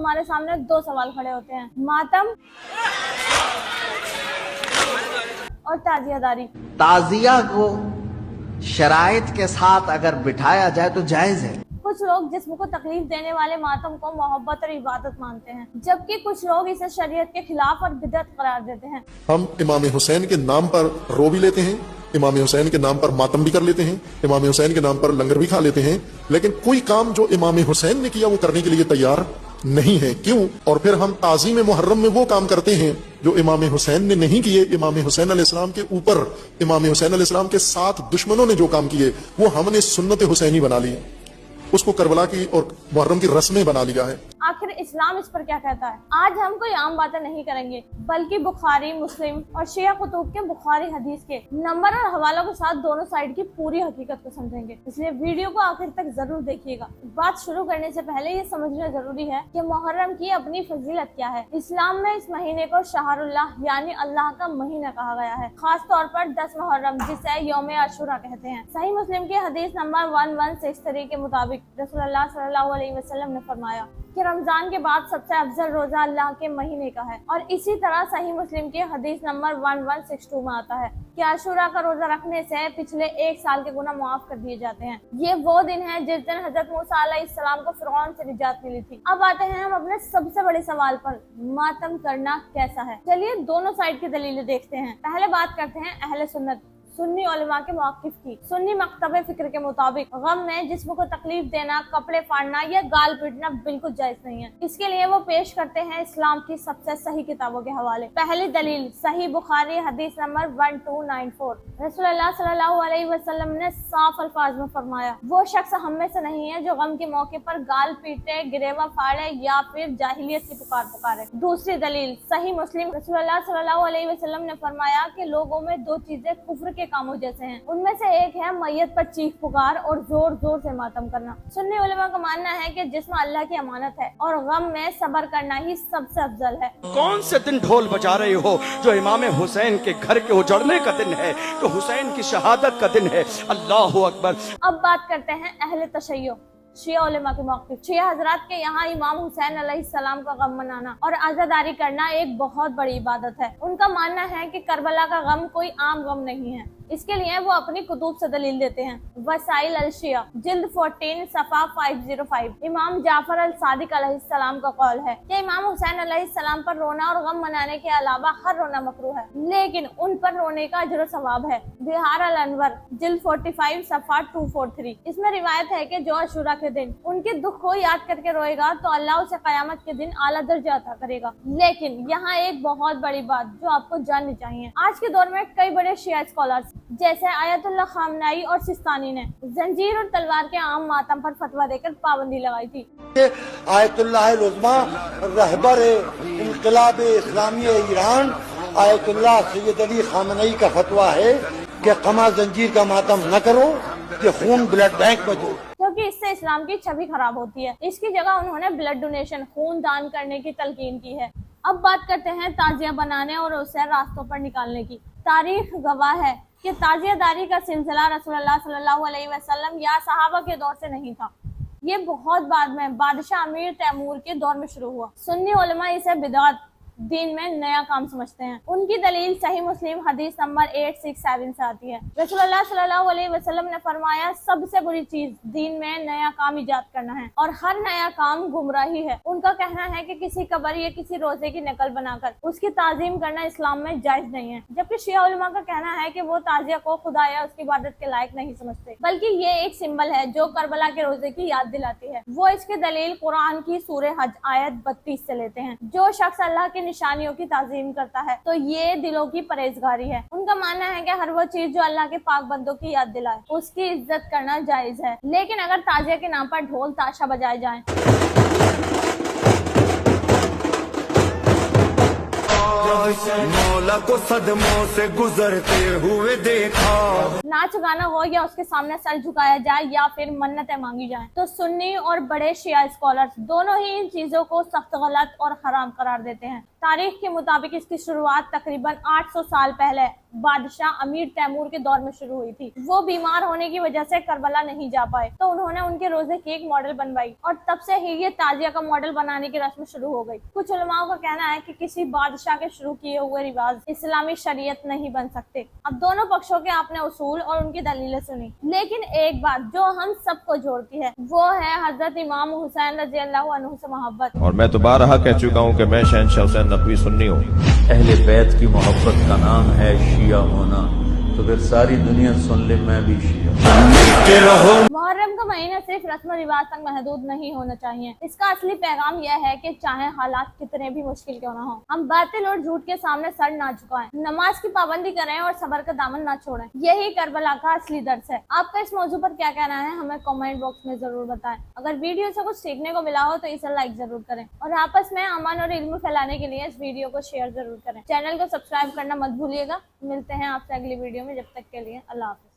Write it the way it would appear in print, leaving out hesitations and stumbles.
हमारे सामने दो सवाल खड़े होते हैं, मातम और ताजियादारी। ताजिया को शराइत के साथ अगर बिठाया जाए तो जायज है। कुछ लोग जिस्म को तकलीफ देने वाले मातम को मोहब्बत और इबादत मानते हैं, जबकि कुछ लोग इसे शरीयत के खिलाफ और बिदअत करार देते हैं। हम इमाम हुसैन के नाम पर रो भी लेते हैं, इमाम हुसैन के नाम पर मातम भी कर लेते हैं, इमाम हुसैन के नाम पर लंगर भी खा लेते हैं, लेकिन कोई काम जो इमाम हुसैन ने किया वो करने के लिए तैयार नहीं है। क्यों? और फिर हम ताज़ीम मुहर्रम में वो काम करते हैं जो इमाम हुसैन ने नहीं किए। इमाम हुसैन अलैहिस्सलाम के ऊपर इमाम हुसैन अलैहिस्सलाम के साथ दुश्मनों ने जो काम किए वो हमने सुन्नत हुसैनी बना ली, उसको करबला की और मुहर्रम की रस्में बना लिया है। आखिर इस्लाम इस पर क्या कहता है? आज हम कोई आम बातें नहीं करेंगे, बल्कि बुखारी, मुस्लिम और शिया कुतुब के बुखारी हदीस के नंबर और हवालों के साथ दोनों साइड की पूरी हकीकत को समझेंगे, इसलिए वीडियो को आखिर तक जरूर देखिएगा। बात शुरू करने से पहले ये समझना जरूरी है कि मुहर्रम की अपनी फजीलत क्या है। इस्लाम में इस महीने को शहरुल्लाह यानी अल्लाह का महीना कहा गया है, खास तौर पर 10 मुहर्रम जिसे यौम आशूरा कहते हैं। सही मुस्लिम की हदीस नंबर 1163 के मुताबिक रसूलुल्लाह सल्लल्लाहु अलैहि वसल्लम ने फरमाया कि रमजान के बाद सबसे अफजल रोजा अल्लाह के महीने का है। और इसी तरह सही मुस्लिम की हदीस नंबर 1162 में आता है कि आशूरा का रोजा रखने से पिछले 1 साल के गुनाह माफ कर दिए जाते हैं। ये वो दिन है जिस दिन हजरत मूसा अलैहिस्सलाम को फिरौन से निजात मिली थी। अब आते हैं हम अपने सबसे बड़े सवाल पर, मातम करना कैसा है। चलिए दोनों साइड की दलीलें देखते हैं। पहले बात करते हैं अहले सुन्नत सुन्नी उलमा के मौक़िफ़ की। सुन्नी मकतब फिक्र के मुताबिक गम में जिस्म को तकलीफ देना, कपड़े फाड़ना या गाल पीटना बिल्कुल जायज नहीं है। इसके लिए वो पेश करते हैं इस्लाम की सबसे सही किताबों के हवाले। पहली दलील सही बुखारी हदीस नंबर 1294। रसूलुल्लाह सल्लल्लाहु अलैहि वसल्लम ने साफ अल्फाज में फरमाया, वो शख्स हम में से नहीं है जो गम के मौके पर गाल पीटे, गिरेवा फाड़े या फिर जाहिलियत की पुकार पुकारे। दूसरी दलील सही मुस्लिम। रसूलुल्लाह सल्लल्लाहु अलैहि वसल्लम ने फरमाया कि लोगों में दो चीजें कुफ्र के कामों जैसे हैं, उनमें से एक है मैयत पर चीख पुकार और जोर जोर से मातम करना। सुन्नी उलमा का मानना है कि जिस्म अल्लाह की अमानत है और गम में सब्र करना ही सबसे अफजल है। कौन से दिन ढोल बजा रहे हो? जो इमाम हुसैन के घर के उजड़ने का दिन है, तो हुसैन की शहादत का दिन है। अल्लाहु अकबर। अब बात करते हैं अहले तशय्यो शिया उलमा के मौक़िफ़। शिया हजरात के यहाँ इमाम हुसैन अलैहिस्सलाम का गम मनाना और आज़ादारी करना एक बहुत बड़ी इबादत है। उनका मानना है कि करबला का गम कोई आम गम नहीं है। इसके लिए वो अपनी कुतुब से दलील देते हैं। वसाइल अल शिया जिल्द 14 सफ़ा 505। इमाम जाफर अल सादिक अलैहिस्सलाम का कौल है कि इमाम हुसैन अलैहिस्सलाम पर रोना और गम मनाने के अलावा हर रोना मकरूह है, लेकिन उन पर रोने का अजर सवाब है। बिहार अल अनवर जिल्द 45 सफ़ा 243। इसमें रिवायत है कि जो अशूरा के दिन उनके दुख को याद करके रोएगा तो अल्लाह उसे कयामत के दिन आला दर्जा अता करेगा। लेकिन यहाँ एक बहुत बड़ी बात जो आपको जाननी चाहिए। आज के दौर में कई बड़े शिया स्कॉलर्स जैसे आयतुल्लाह खामनाई और सिस्तानी ने जंजीर और तलवार के आम मातम पर फतवा देकर पाबंदी लगाई थी। आयतुल्लाह रुज़मा रहबर इनक़िलाब इस्लामी Iran Ayatollah Sayyid Ali Khamenei का फतवा है कि कमा जंजीर का मातम न करो, कि खून ब्लड बैंक में दो, क्योंकि इससे इस्लाम की छवि खराब होती है। इसकी जगह उन्होंने ब्लड डोनेशन खून दान करने की तलकीन की है। अब बात करते हैं ताजिया बनाने और उसे रास्तों पर निकालने की। तारीख गवाह है कि ताजियादारी का सिलसिला रसूलुल्लाह सल्लल्लाहु अलैहि वसल्लम या सहाबा के दौर से नहीं था। ये बहुत बाद में बादशाह अमीर तैमूर के दौर में शुरू हुआ। सुन्नी उलमा इसे बिदअत, दीन में नया काम समझते हैं। उनकी दलील सही मुस्लिम हदीस नंबर 867 से आती है। रसूलुल्लाह सल्लल्लाहु अलैहि वसल्लम ने फरमाया, सबसे बुरी चीज दीन में नया काम इजाद करना है और हर नया काम गुमराही है। उनका कहना है कि किसी कब्र या किसी रोजे की नकल बनाकर उसकी ताजीम करना इस्लाम में जायज नहीं है, जबकि शिया उलमा का कहना है कि वो ताजिया को खुदा या उसकी इबादत के लायक नहीं समझते, बल्कि ये एक सिंबल है जो करबला के रोजे की याद दिलाती है। वो इसकी दलील कुरान की सूरह हज आयत 32 से लेते हैं। जो शख्स अल्लाह के निशानियों की ताजीम करता है तो ये दिलों की परहेजगारी है। उनका मानना है कि हर वो चीज जो अल्लाह के पाक बंदों की याद दिलाए उसकी इज्जत करना जायज है। लेकिन अगर ताजिया के नाम पर ढोल ताशा बजाए जाएं, मौला को सदमों से गुजरते हुए देखा, नाच गाना हो या उसके सामने सर झुकाया जाए या फिर मन्नतें मांगी जाएं। तो सुन्नी और बड़े शिया स्कॉलर्स दोनों ही इन चीजों को सख्त गलत और हराम करार देते हैं। तारीख के मुताबिक इसकी शुरुआत तकरीबन 800 साल पहले बादशाह अमीर तैमूर के दौर में शुरू हुई थी। वो बीमार होने की वजह से करबला नहीं जा पाए तो उन्होंने उनके रोजे की एक मॉडल बनवाई और तब से ही ये ताजिया का मॉडल बनाने की रस्म शुरू हो गई। कुछ उलमाओं का कहना है कि किसी बादशाह के शुरू किए हुए रिवाज इस्लामी शरीयत नहीं बन सकते। अब दोनों पक्षों के आपने उसूल और उनकी दलीलें सुनी, लेकिन एक बात जो हम सबको जोड़ती है वो है हजरत इमाम हुसैन रजी अल्लाह अन्हु से मोहब्बत। और मैं तो बारहा कह चुका हूँ कि मैं शहंशाह हुसैन नकवी सुन्नी हूँ। अहले बैत की मोहब्बत का नाम है शिया होना, तो फिर सारी दुनिया सुन ले मैं भी शिया। मुहर्रम का महीना सिर्फ रस्म रिवाज तक महदूद नहीं होना चाहिए। इसका असली पैगाम यह है कि चाहे हालात कितने भी मुश्किल क्यों ना हो, हम बातिल और झूठ के सामने सर ना झुकाएं, नमाज की पाबंदी करें और सबर का दामन ना छोड़ें। यही करबला का असली दर्स है। आपका इस मौजू पर क्या कहना है हमें कमेंट बॉक्स में जरूर बताएं। अगर वीडियो से कुछ सीखने को मिला हो तो इसे लाइक जरूर करें और आपस में अमन और इल्म फैलाने के लिए इस वीडियो को शेयर जरूर करें। चैनल को सब्सक्राइब करना मत भूलिएगा। मिलते हैं आपसे अगली वीडियो में, जब तक के लिए अल्लाह हाफिज़।